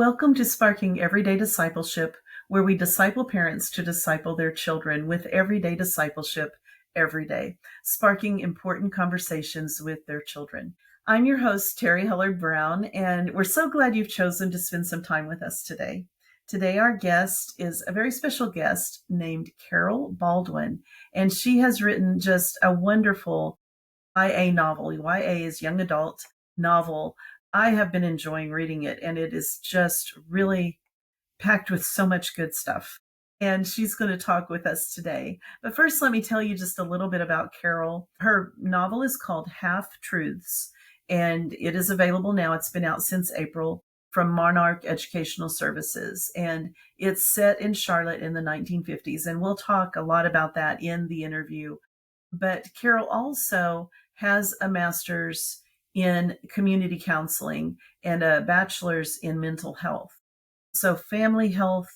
Welcome to Sparking Everyday Discipleship, where we disciple parents to disciple their children with everyday discipleship every day, sparking important conversations with their children. I'm your host, Terrie Hellard-Brown, and we're so glad you've chosen to spend some time with us today. Today, our guest is a very special guest named Carol Baldwin, and she has written just a wonderful YA novel. YA is young adult novel. I have been enjoying reading it, and it is just really packed with so much good stuff. And she's going to talk with us today. But first, let me tell you just a little bit about Carol. Her novel is called Half Truths, and it is available now. It's been out since April from Monarch Educational Services. And it's set in Charlotte in the 1950s. And we'll talk a lot about that in the interview. But Carol also has a master's in community counseling and a bachelor's in mental health. So family health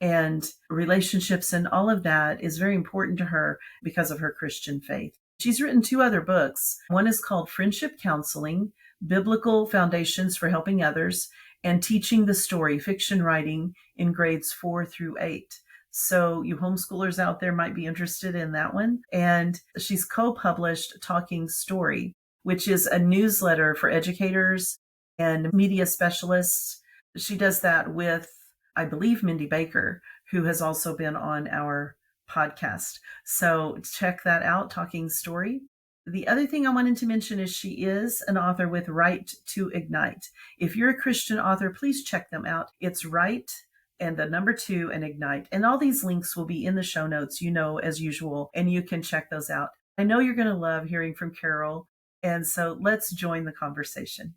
and relationships and all of that is very important to her because of her Christian faith. She's written two other books. One is called Friendship Counseling, Biblical Foundations for Helping Others, and Teaching the Story, Fiction Writing in Grades 4 through 8. So you homeschoolers out there might be interested in that one. And she's co-published Talking Story, which is a newsletter for educators and media specialists. She does that with, I believe, Mindy Baker, who has also been on our podcast. So check that out, Talking Story. The other thing I wanted to mention is she is an author with Right to Ignite. If you're a Christian author, please check them out. It's Right and the number 2 and Ignite. And all these links will be in the show notes, as usual, and you can check those out. I know you're going to love hearing from Carol. And so let's join the conversation.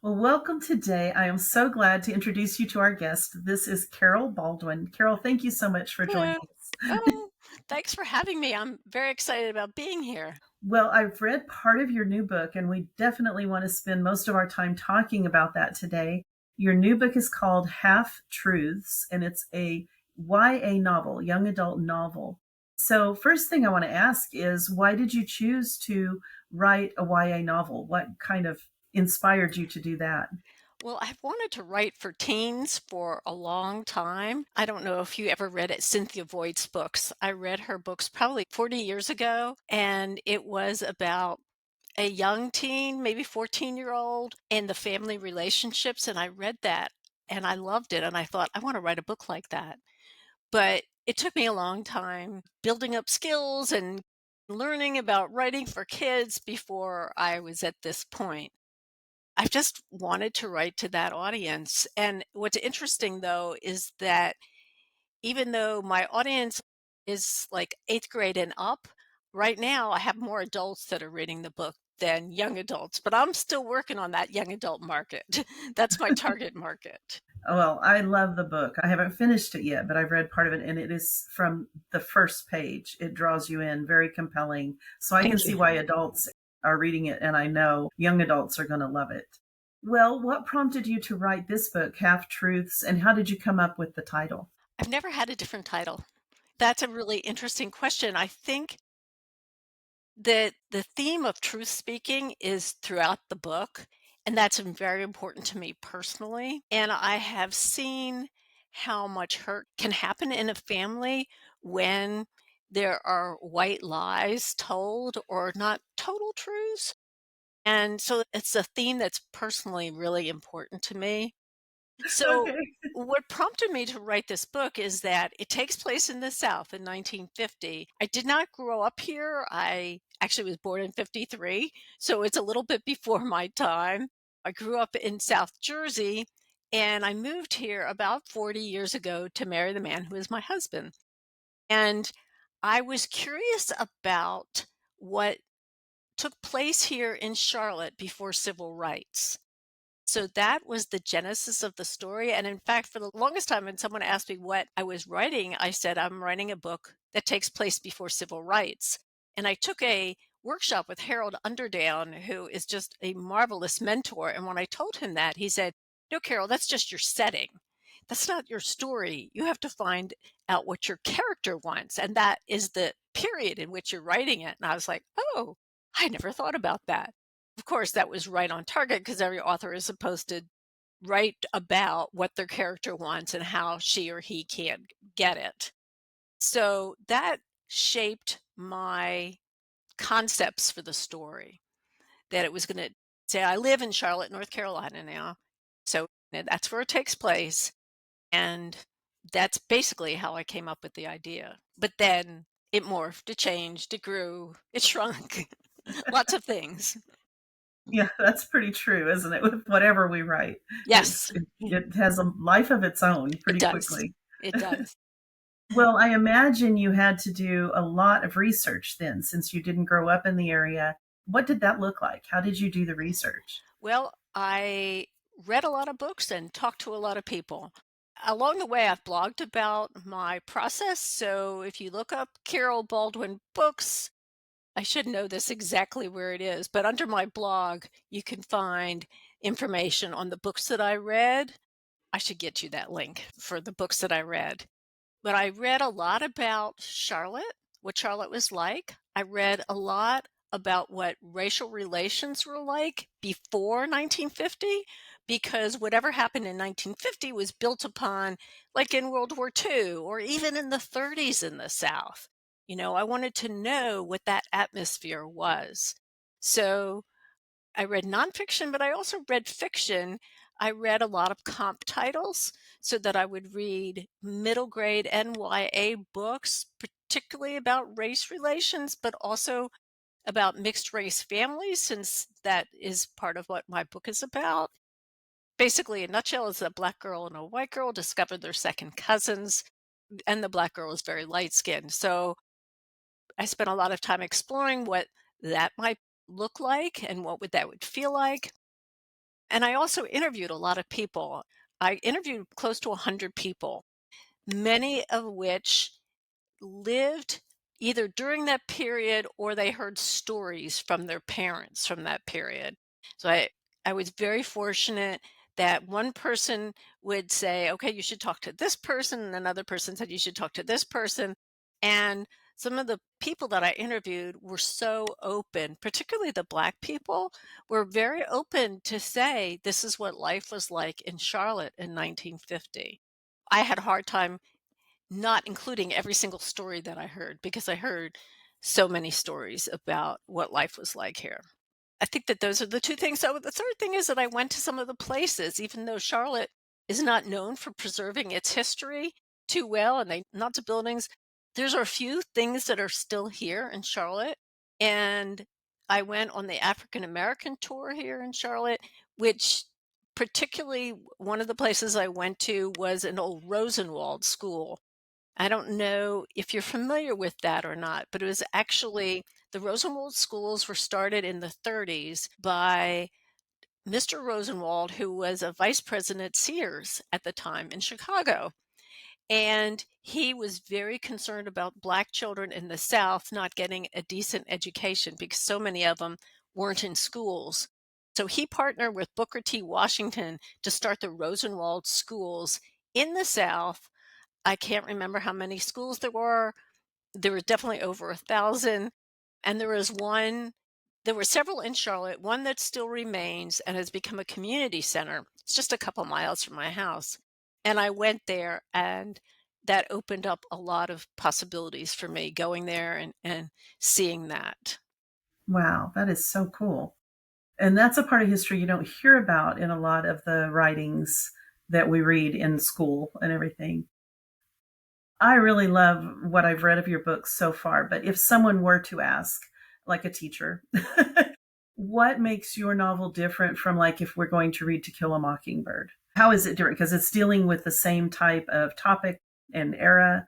Well, welcome today. I am so glad to introduce you to our guest. This is Carol Baldwin. Carol, thank you so much for joining Hello. us. Oh, thanks for having me. I'm very excited about being here. Well, I've read part of your new book, and we definitely want to spend most of our time talking about that today. Your new book is called Half Truths, and it's a YA novel, young adult novel. So first thing I want to ask is, why did you choose to write a YA novel? What kind of inspired you to do that? Well, I've wanted to write for teens for a long time. I don't know if you ever read Cynthia Voigt's books. I read her books probably 40 years ago, and it was about a young teen, maybe 14-year-old, and the family relationships. And I read that and I loved it. And I thought, I want to write a book like that. But it took me a long time building up skills and learning about writing for kids before I was at this point. I've just wanted to write to that audience. And what's interesting, though, is that even though my audience is like 8th grade and up, right now I have more adults that are reading the book than young adults, but I'm still working on that young adult market. That's my target market. Well, I love the book. I haven't finished it yet, but I've read part of it, and it is from the first page. It draws you in, very compelling. So I can Thank see you. why adults are reading it, and I know young adults are going to love it. Well, what prompted you to write this book, Half Truths, and how did you come up with the title? I've never had a different title. That's a really interesting question. I think that the theme of truth speaking is throughout the book, and that's very important to me personally. And I have seen how much hurt can happen in a family when there are white lies told or not total truths. And so it's a theme that's personally really important to me. So, Okay. what prompted me to write this book is that it takes place in the South in 1950. I did not grow up here. I actually was born in 53, so it's a little bit before my time. I grew up in South Jersey and I moved here about 40 years ago to marry the man who is my husband. And I was curious about what took place here in Charlotte before civil rights. So that was the genesis of the story. And in fact, for the longest time, when someone asked me what I was writing, I said, I'm writing a book that takes place before civil rights. And I took a workshop with Harold Underdown, who is just a marvelous mentor. And when I told him that, he said, No, Carol, that's just your setting. That's not your story. You have to find out what your character wants. And that is the period in which you're writing it. And I was like, oh, I never thought about that. Of course, that was right on target because every author is supposed to write about what their character wants and how she or he can't get it. So that shaped my concepts for the story, that it was going to say, I live in Charlotte, North Carolina now. So that's where it takes place. And that's basically how I came up with the idea. But then it morphed, it changed, it grew, it shrunk, lots of things. Yeah, that's pretty true, isn't it? With whatever we write, Yes, it has a life of its own it pretty does. quickly. It does. Well, I imagine you had to do a lot of research then, since you didn't grow up in the area. What did that look like? How did you do the research? Well, I read a lot of books and talked to a lot of people. Along the way, I've blogged about my process. So if you look up Carol Baldwin books, I should know this exactly where it is, but under my blog, you can find information on the books that I read. I should get you that link for the books that I read. But I read a lot about Charlotte, what Charlotte was like. I read a lot about what racial relations were like before 1950, because whatever happened in 1950 was built upon, like in World War II or even in the 30s in the South. I wanted to know what that atmosphere was. So I read nonfiction, but I also read fiction. I read a lot of comp titles so that I would read middle grade NYA books, particularly about race relations, but also about mixed race families, since that is part of what my book is about. Basically, in a nutshell, is a black girl and a white girl discover their second cousins, and the black girl is very light skinned. So I spent a lot of time exploring what that might look like and what would feel like. And I also interviewed a lot of people. I interviewed close to 100 people, many of which lived either during that period or they heard stories from their parents from that period. So I was very fortunate that one person would say, okay, you should talk to this person. And another person said, you should talk to this person. And some of the people that I interviewed were so open, particularly the Black people, were very open to say, this is what life was like in Charlotte in 1950. I had a hard time not including every single story that I heard, because I heard so many stories about what life was like here. I think that those are the two things. So the third thing is that I went to some of the places, even though Charlotte is not known for preserving its history too well, and they lots of buildings. There's a few things that are still here in Charlotte. And I went on the African American tour here in Charlotte, which particularly one of the places I went to was an old Rosenwald school. I don't know if you're familiar with that or not, but it was actually the Rosenwald schools were started in the 30s by Mr. Rosenwald, who was a vice president at Sears at the time in Chicago. And he was very concerned about Black children in the South not getting a decent education because so many of them weren't in schools. So he partnered with Booker T. Washington to start the Rosenwald schools in the South. I can't remember how many schools there were. There were definitely over 1,000. And there were several in Charlotte, one that still remains and has become a community center. It's just a couple miles from my house. And I went there, and that opened up a lot of possibilities for me going there and seeing that. Wow, that is so cool. And that's a part of history you don't hear about in a lot of the writings that we read in school and everything. I really love what I've read of your books so far, but if someone were to ask, like a teacher, what makes your novel different from, like, if we're going to read To Kill a Mockingbird? How is it different? Because it's dealing with the same type of topic and era.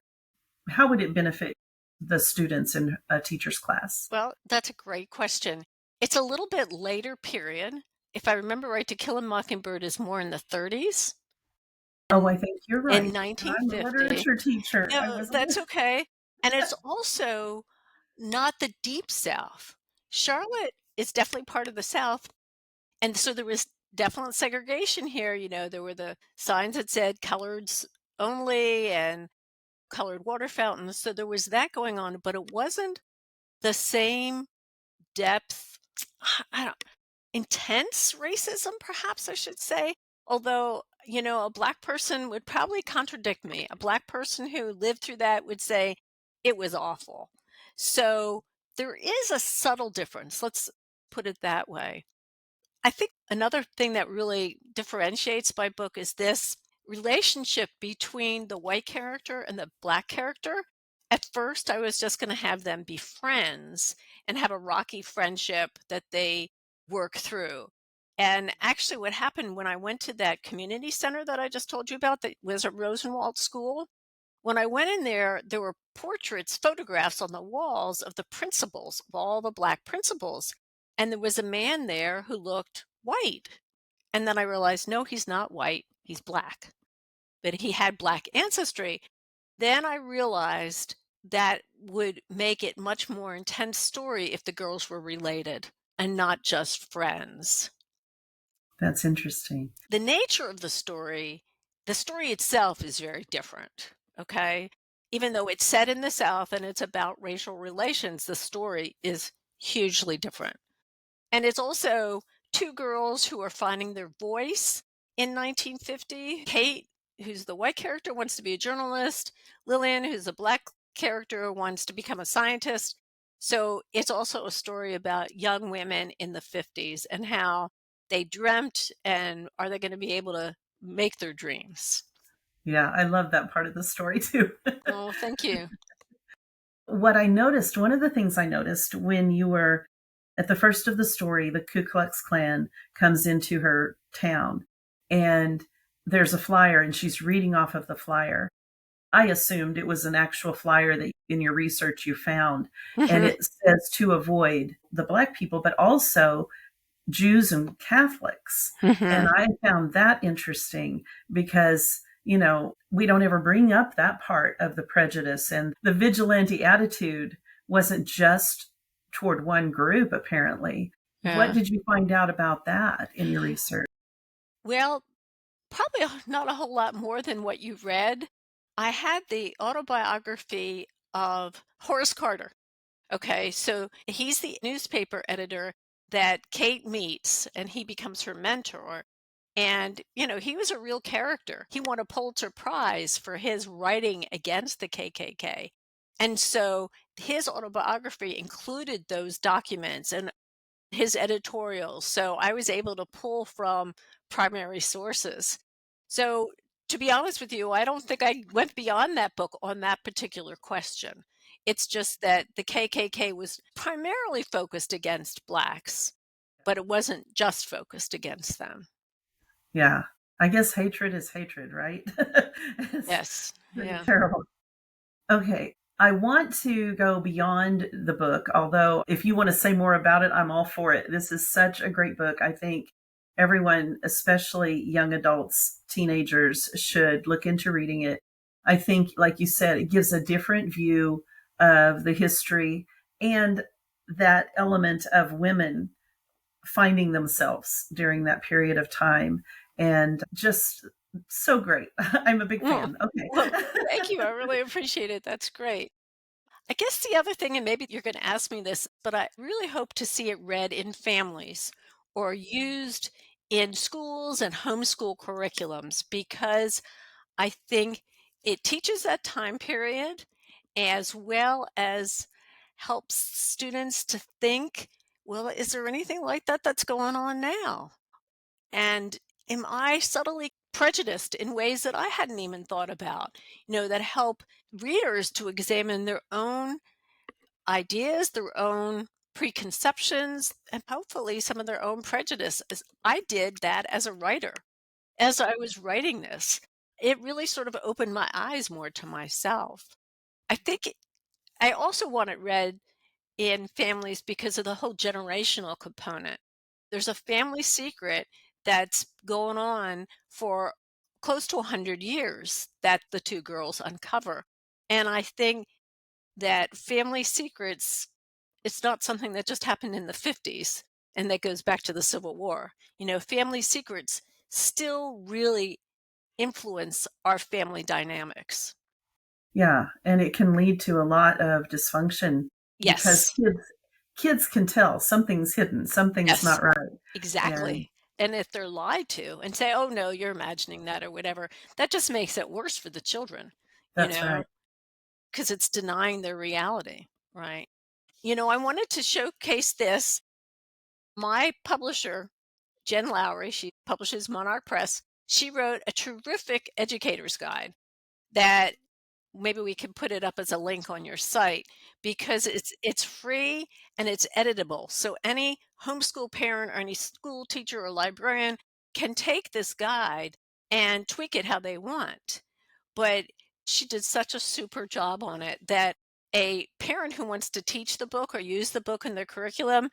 How would it benefit the students in a teacher's class? Well, that's a great question. It's a little bit later period. If I remember right, To Kill a Mockingbird is more in the 30s. Oh, I think you're In right. I'm a 1950. literature teacher. I No, wasn't. that's okay. And it's also not the deep South. Charlotte is definitely part of the South. And so there was definite segregation here. There were the signs that said coloreds only and colored water fountains. So there was that going on, but it wasn't the same depth, I don't, intense racism, perhaps I should say. Although, a Black person would probably contradict me. A Black person who lived through that would say it was awful. So there is a subtle difference. Let's put it that way. I think another thing that really differentiates my book is this relationship between the white character and the Black character. At first, I was just going to have them be friends and have a rocky friendship that they work through. And actually, what happened when I went to that community center that I just told you about that was at Rosenwald School, when I went in there, there were portraits, photographs on the walls of the principals, of all the Black principals. And there was a man there who looked white. And then I realized, no, he's not white, he's Black, but he had Black ancestry. Then I realized that would make it much more intense story if the girls were related and not just friends. That's interesting. The nature of the story itself is very different, okay? Even though it's set in the South and it's about racial relations, the story is hugely different. And it's also two girls who are finding their voice in 1950. Kate, who's the white character, wants to be a journalist. Lillian, who's a Black character, wants to become a scientist. So it's also a story about young women in the 50s and how they dreamt and are they going to be able to make their dreams. Yeah, I love that part of the story too. Oh, thank you. What I noticed, one of the things I noticed when you were at the first of the story, the Ku Klux Klan comes into her town and there's a flyer and she's reading off of the flyer. I assumed it was an actual flyer that in your research you found. And it says to avoid the Black people, but also Jews and Catholics. And I found that interesting because, we don't ever bring up that part of the prejudice, and the vigilante attitude wasn't just toward one group, apparently. What Yeah. did you find out about that in your research? Well, probably not a whole lot more than what you read. I had the autobiography of Horace Carter. Okay, so he's the newspaper editor that Kate meets, and he becomes her mentor. And, he was a real character. He won a Pulitzer Prize for his writing against the KKK. And so his autobiography included those documents and his editorials. So I was able to pull from primary sources. So to be honest with you, I don't think I went beyond that book on that particular question. It's just that the KKK was primarily focused against Blacks, but it wasn't just focused against them. Yeah. I guess hatred is hatred, right? It's Yes. pretty Yeah. terrible. Okay. I want to go beyond the book, although if you want to say more about it, I'm all for it. This is such a great book. I think everyone, especially young adults, teenagers, should look into reading it. I think, like you said, it gives a different view of the history and that element of women finding themselves during that period of time. And just so great. I'm a big Oh, fan. Okay. well, thank you. I really appreciate it. That's great. I guess the other thing, and maybe you're going to ask me this, but I really hope to see it read in families or used in schools and homeschool curriculums because I think it teaches that time period as well as helps students to think, well, is there anything like that that's going on now? And am I subtly prejudiced in ways that I hadn't even thought about, that help readers to examine their own ideas, their own preconceptions, and hopefully some of their own prejudices. I did that as a writer. As I was writing this, it really sort of opened my eyes more to myself. I think I also want it read in families because of the whole generational component. There's a family secret that's going on for close to 100 years that the two girls uncover. And I think that family secrets, it's not something that just happened in the 50s and that goes back to the Civil War. Family secrets still really influence our family dynamics. Yeah, and it can lead to a lot of dysfunction because Yes. kids can tell something's hidden, something's Yes. not right. And Exactly. And if they're lied to and say, "Oh, no, you're imagining that," or whatever, that just makes it worse for the children, you That's right. know, because it's denying their reality, right? I wanted to showcase this. My publisher, Jen Lowry, she publishes Monarch Press. She wrote a terrific educator's guide that maybe we can put it up as a link on your site because it's free and it's editable. So any homeschool parent or any school teacher or librarian can take this guide and tweak it how they want. But she did such a super job on it that a parent who wants to teach the book or use the book in their curriculum,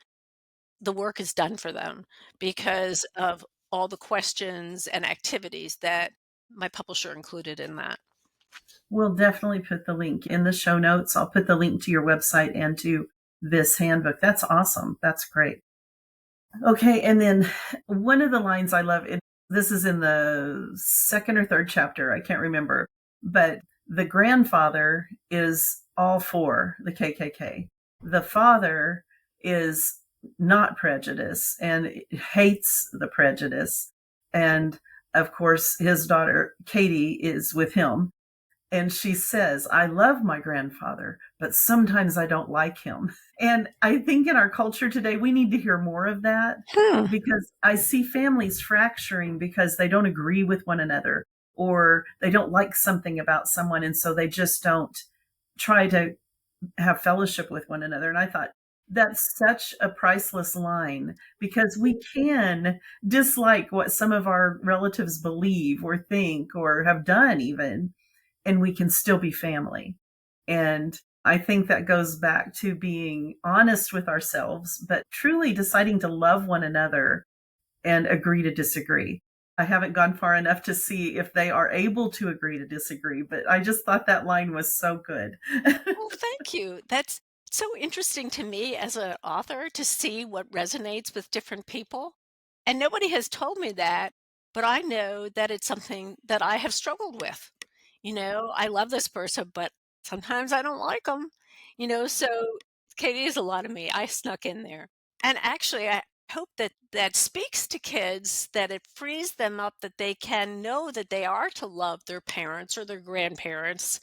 the work is done for them because of all the questions and activities that my publisher included in that. We'll definitely put the link in the show notes. I'll put the link to your website and to this handbook. That's awesome. That's great. Okay, and then one of the lines I love, this is in the second or third chapter, I can't remember, but the grandfather is all for the KKK. The father is not prejudiced and hates the prejudice. And of course, his daughter, Katie, is with him. And she says, I love my grandfather, but sometimes I don't like him. And I think in our culture today, we need to hear more of that Hmm. because I see families fracturing because they don't agree with one another or they don't like something about someone. And so they just don't try to have fellowship with one another. And I thought, that's such a priceless line because we can dislike what some of our relatives believe or think or have done, even, and we can still be family. And I think that goes back to being honest with ourselves, but truly deciding to love one another and agree to disagree. I haven't gone far enough to see if they are able to agree to disagree, but I just thought that line was so good. Well, thank you. That's so interesting to me as an author to see what resonates with different people. And nobody has told me that, but I know that it's something that I have struggled with. I love this person, but sometimes I don't like them. So Katie is a lot of me. I snuck in there. And actually, I hope that that speaks to kids, that it frees them up, that they can know that they are to love their parents or their grandparents,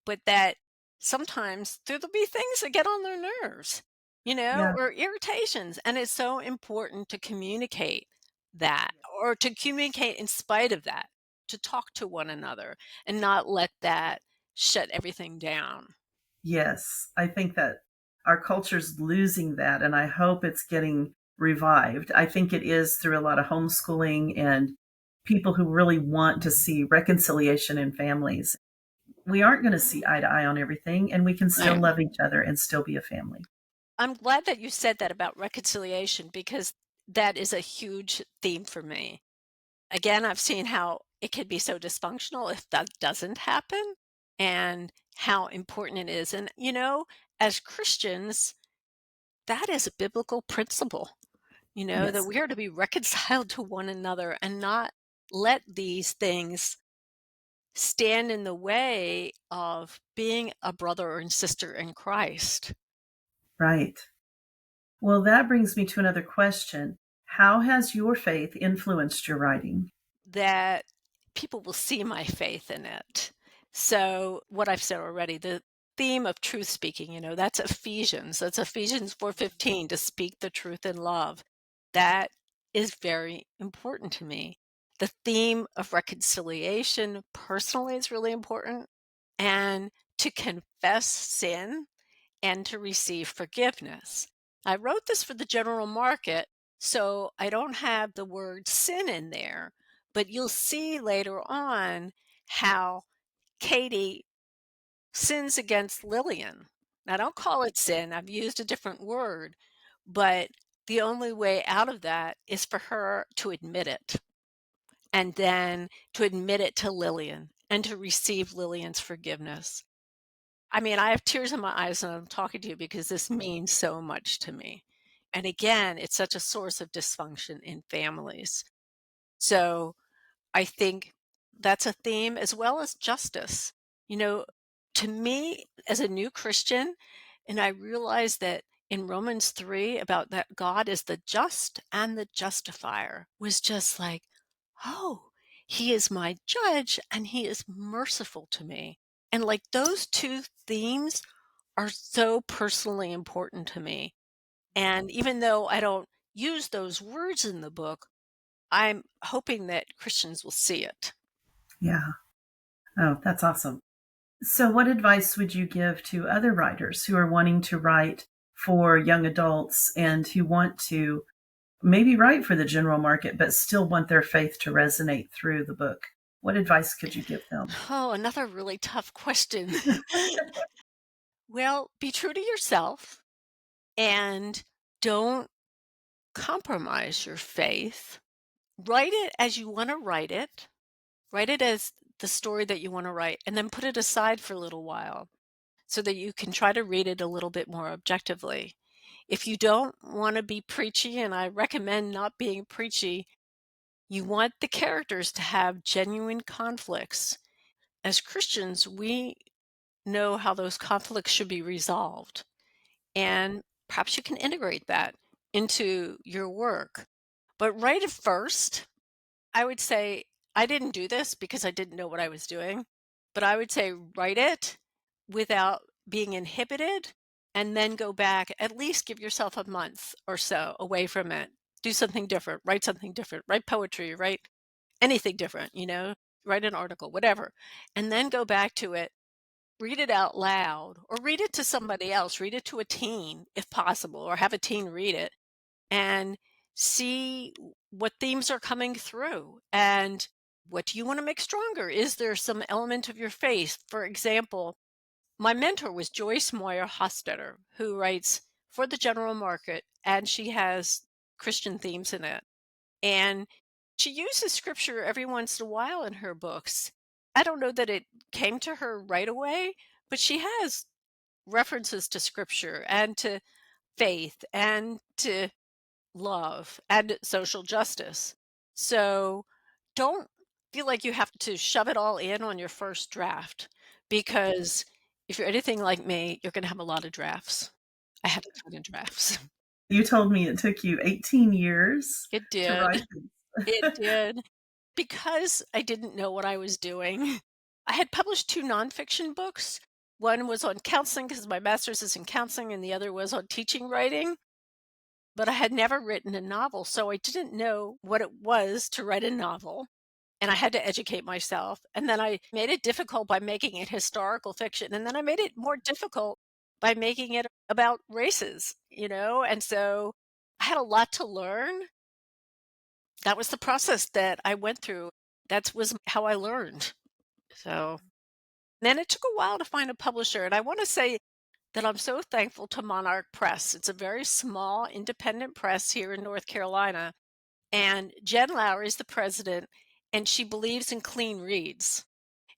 but that sometimes there'll be things that get on their nerves, Yeah. or irritations. And it's so important to communicate that or to communicate in spite of that, to talk to one another and not let that shut everything down. Yes. I think that our culture's losing that, and I hope it's getting revived. I think it is through a lot of homeschooling and people who really want to see reconciliation in families. We aren't going to see eye to eye on everything, and we can still Right. love each other and still be a family. I'm glad that you said that about reconciliation because that is a huge theme for me. Again, I've seen how it can be so dysfunctional if that doesn't happen and how important it is. And, as Christians, that is a biblical principle, that Yes. we are to be reconciled to one another and not let these things stand in the way of being a brother and sister in Christ. Right. Well, that brings me to another question. How has your faith influenced your writing? That people will see my faith in it. So, what I've said already, the theme of truth speaking, that's Ephesians. That's Ephesians 4:15, to speak the truth in love. That is very important to me. The theme of reconciliation personally is really important, and to confess sin and to receive forgiveness. I wrote this for the general market, so I don't have the word sin in there, but you'll see later on how Katie sins against Lillian. Now, don't call it sin, I've used a different word, but the only way out of that is for her to admit it, and then to admit it to Lillian and to receive Lillian's forgiveness. I mean, I have tears in my eyes when I'm talking to you because this means so much to me. And again, it's such a source of dysfunction in families. So I think that's a theme as well as justice. You know, to me, as a new Christian, and I realized that in Romans 3 about that God is the just and the justifier was just like, oh, he is my judge and he is merciful to me. And like those two themes are so personally important to me. And even though I don't use those words in the book, I'm hoping that Christians will see it. Yeah. Oh, that's awesome. So, what advice would you give to other writers who are wanting to write for young adults and who want to maybe write for the general market, but still want their faith to resonate through the book? What advice could you give them? Oh, another really tough question. Well, be true to yourself and don't compromise your faith. Write it as you want to write it. Write it as the story that you want to write, and then put it aside for a little while so that you can try to read it a little bit more objectively. If you don't want to be preachy, and I recommend not being preachy, you want the characters to have genuine conflicts. As Christians, we know how those conflicts should be resolved. And perhaps you can integrate that into your work. But write it first. I would say I didn't do this because I didn't know what I was doing, but I would say write it without being inhibited and then go back, at least give yourself a month or so away from it. Do something different, write poetry, write anything different, write an article, whatever. And then go back to it, read it out loud or read it to somebody else, read it to a teen if possible, or have a teen read it and see what themes are coming through and what do you want to make stronger? Is there some element of your faith? For example, my mentor was Joyce Moyer Hostetter, who writes for the general market, and she has Christian themes in it. And she uses scripture every once in a while in her books. I don't know that it came to her right away, but she has references to scripture and to faith and to love and social justice. So don't feel like you have to shove it all in on your first draft because if you're anything like me, you're going to have a lot of drafts. I had a ton of drafts. You told me it took you 18 years It to did. write this. It did. Because I didn't know what I was doing. I had published 2 nonfiction books. One was on counseling because my master's is in counseling, and the other was on teaching writing. But I had never written a novel, so I didn't know what it was to write a novel, and I had to educate myself, and then I made it difficult by making it historical fiction, and then I made it more difficult by making it about races, and so I had a lot to learn. That was the process that I went through. That was how I learned. So then it took a while to find a publisher, and I wanna say that I'm so thankful to Monarch Press. It's a very small independent press here in North Carolina, and Jen Lowry is the president, and she believes in clean reads.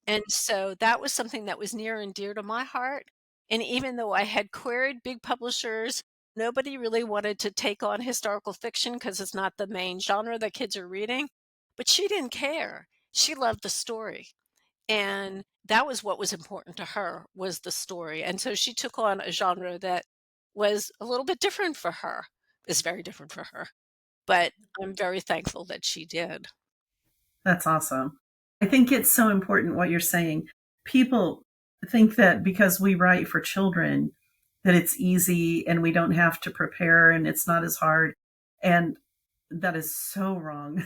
And so that was something that was near and dear to my heart. And even though I had queried big publishers, nobody really wanted to take on historical fiction because it's not the main genre that kids are reading. But she didn't care. She loved the story. And that was what was important to her, was the story. And so she took on a genre that was a little bit different for her. It's very different for her. But I'm very thankful that she did. That's awesome. I think it's so important what you're saying. People think that because we write for children, that it's easy and we don't have to prepare and it's not as hard. And that is so wrong.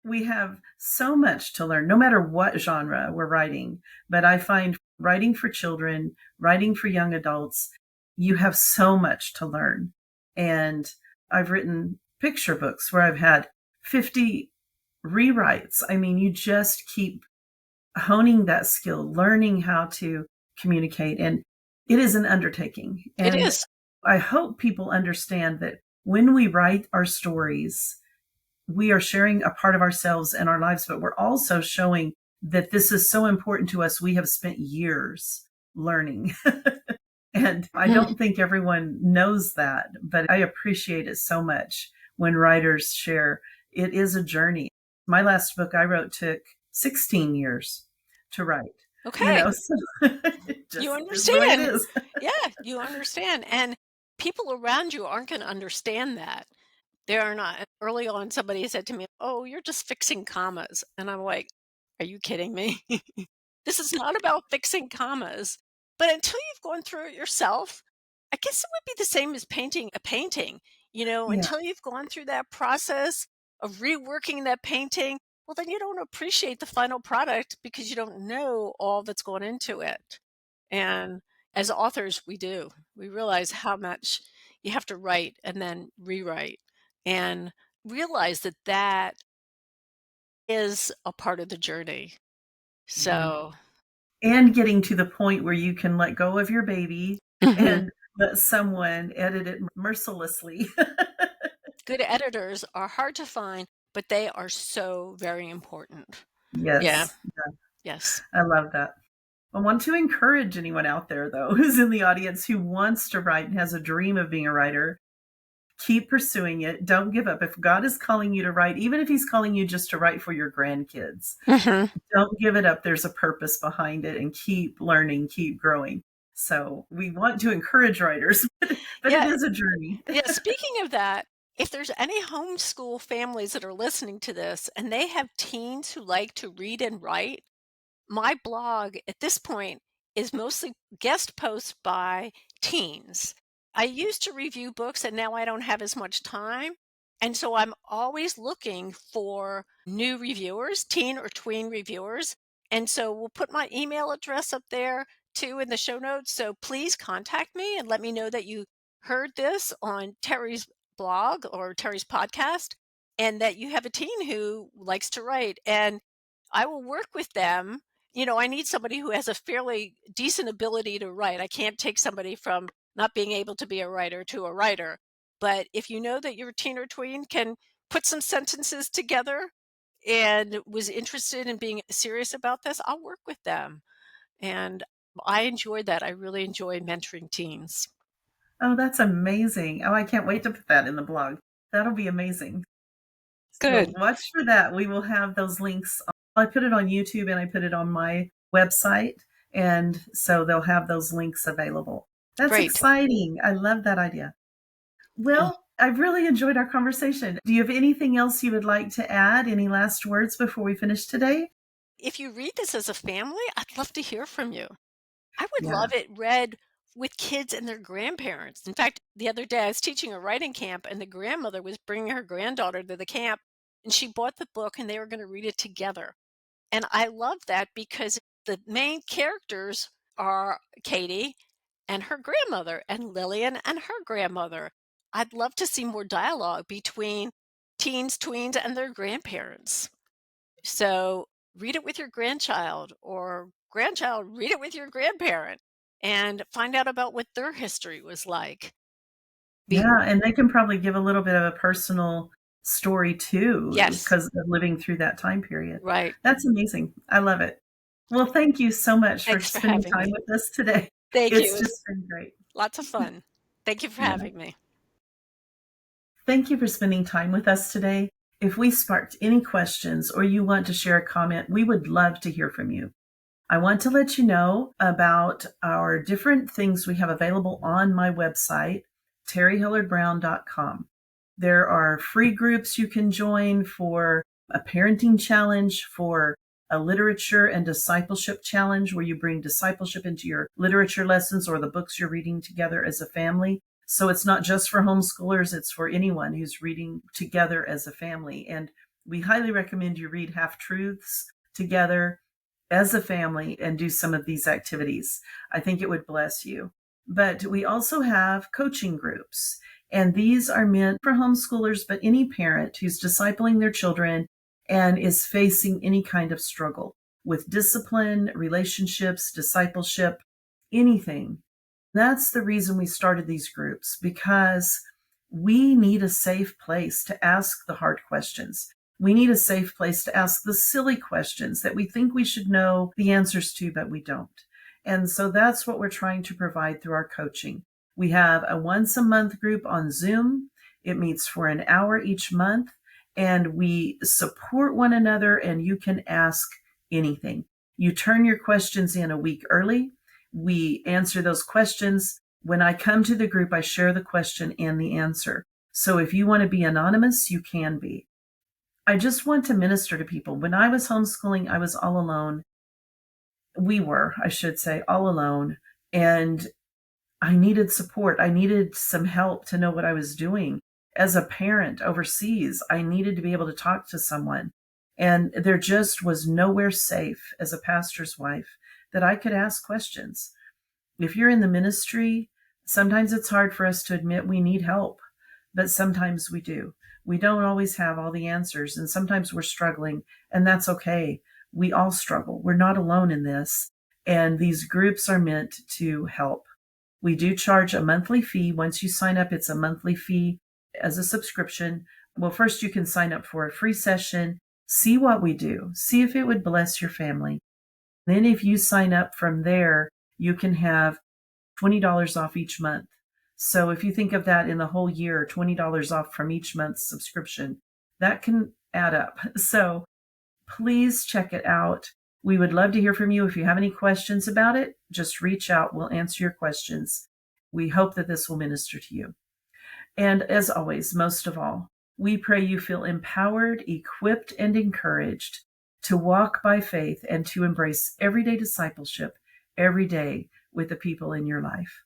We have so much to learn, no matter what genre we're writing. But I find writing for children, writing for young adults, you have so much to learn. And I've written picture books where I've had 50 rewrites. I mean, you just keep honing that skill, learning how to communicate. And it is an undertaking. It And is. I hope people understand that when we write our stories, we are sharing a part of ourselves and our lives, but we're also showing that this is so important to us. We have spent years learning. And I don't think everyone knows that, but I appreciate it so much when writers share. It is a journey. My last book I wrote took 16 years to write. Okay. So it You just is the way it understand. is. Yeah, you understand. And people around you aren't going to understand that. They're not. Early on, somebody said to me, "Oh, you're just fixing commas." And I'm like, "Are you kidding me? This is not about fixing commas." But until you've gone through it yourself, I guess it would be the same as painting a painting. Yeah. Until you've gone through that process of reworking that painting, well, then you don't appreciate the final product because you don't know all that's gone into it. And as authors, we do. We realize how much you have to write and then rewrite and realize that that is a part of the journey. Yeah. So, And getting to the point where you can let go of your baby mhm. and let someone edit it mercilessly. Good editors are hard to find, but they are so very important. Yeah. Yes. Yes. I love that. I want to encourage anyone out there, though, who's in the audience who wants to write and has a dream of being a writer. Keep pursuing it. Don't give up. If God is calling you to write, even if He's calling you just to write for your grandkids, Mhm. don't give it up. There's a purpose behind it, and keep learning, keep growing. So we want to encourage writers, but it Yeah. is a journey. Yeah. Speaking of that, if there's any homeschool families that are listening to this and they have teens who like to read and write, my blog at this point is mostly guest posts by teens. I used to review books and now I don't have as much time. And so I'm always looking for new reviewers, teen or tween reviewers. And so we'll put my email address up there too in the show notes. So please contact me and let me know that you heard this on Terrie's blog or Terrie's podcast and that you have a teen who likes to write. And I will work with them. I need somebody who has a fairly decent ability to write. I can't take somebody from not being able to be a writer to a writer. But if you know that your teen or tween can put some sentences together and was interested in being serious about this, I'll work with them. And I enjoy that. I really enjoy mentoring teens. Oh, that's amazing. Oh, I can't wait to put that in the blog. That'll be amazing. So Good. watch for that. We will have those links. I put it on YouTube and I put it on my website. And so they'll have those links available. That's Great. exciting. I love that idea. Yeah. Well, I've really enjoyed our conversation. Do you have anything else you would like to add? Any last words before we finish today? If you read this as a family, I'd love to hear from you. I would Yeah. love it read with kids and their grandparents. In fact, the other day I was teaching a writing camp and the grandmother was bringing her granddaughter to the camp and she bought the book and they were going to read it together. And I love that because the main characters are Katie and her grandmother and Lillian and her grandmother. I'd love to see more dialogue between teens, tweens, and their grandparents. So read it with your grandchild or grandchild, read it with your grandparent and find out about what their history was like. Be Yeah. And they can probably give a little bit of a personal story too, yes, because of living through that time period. right. That's amazing. I love it. Well, thank you so much for Thanks for spending having time me. with us today. Thank you. It It's was just been great. lots of fun. Thank you for Yeah. having me. Thank you for spending time with us today. If we sparked any questions or you want to share a comment, we would love to hear from you. I want to let you know about our different things we have available on my website, terriehellard-brown.com. There are free groups you can join for a parenting challenge, for a literature and discipleship challenge where you bring discipleship into your literature lessons or the books you're reading together as a family. So it's not just for homeschoolers, it's for anyone who's reading together as a family. And we highly recommend you read Half Truths together as a family and do some of these activities. I think it would bless you. But we also have coaching groups, and these are meant for homeschoolers, but any parent who's discipling their children and is facing any kind of struggle with discipline, relationships, discipleship, anything. That's the reason we started these groups, because we need a safe place to ask the hard questions. We need a safe place to ask the silly questions that we think we should know the answers to, but we don't. And so that's what we're trying to provide through our coaching. We have a once a month group on Zoom. It meets for an hour each month, and we support one another, and you can ask anything. You turn your questions in a week early. We answer those questions. When I come to the group, I share the question and the answer. So if you want to be anonymous, you can be. I just want to minister to people. When I was homeschooling, I was all alone. We were, I should say, all alone. And I needed support. I needed some help to know what I was doing. As a parent overseas, I needed to be able to talk to someone. And there just was nowhere safe as a pastor's wife that I could ask questions. If you're in the ministry, sometimes it's hard for us to admit we need help, but sometimes we do. We don't always have all the answers, and sometimes we're struggling, and that's okay. We all struggle. We're not alone in this, and these groups are meant to help. We do charge a monthly fee. Once you sign up, it's a monthly fee as a subscription. Well, first you can sign up for a free session, see what we do, see if it would bless your family. Then if you sign up from there, you can have $20 off each month. So if you think of that in the whole year, $20 off from each month's subscription, that can add up. So please check it out. We would love to hear from you. If you have any questions about it, just reach out. We'll answer your questions. We hope that this will minister to you. And as always, most of all, we pray you feel empowered, equipped, and encouraged to walk by faith and to embrace everyday discipleship every day with the people in your life.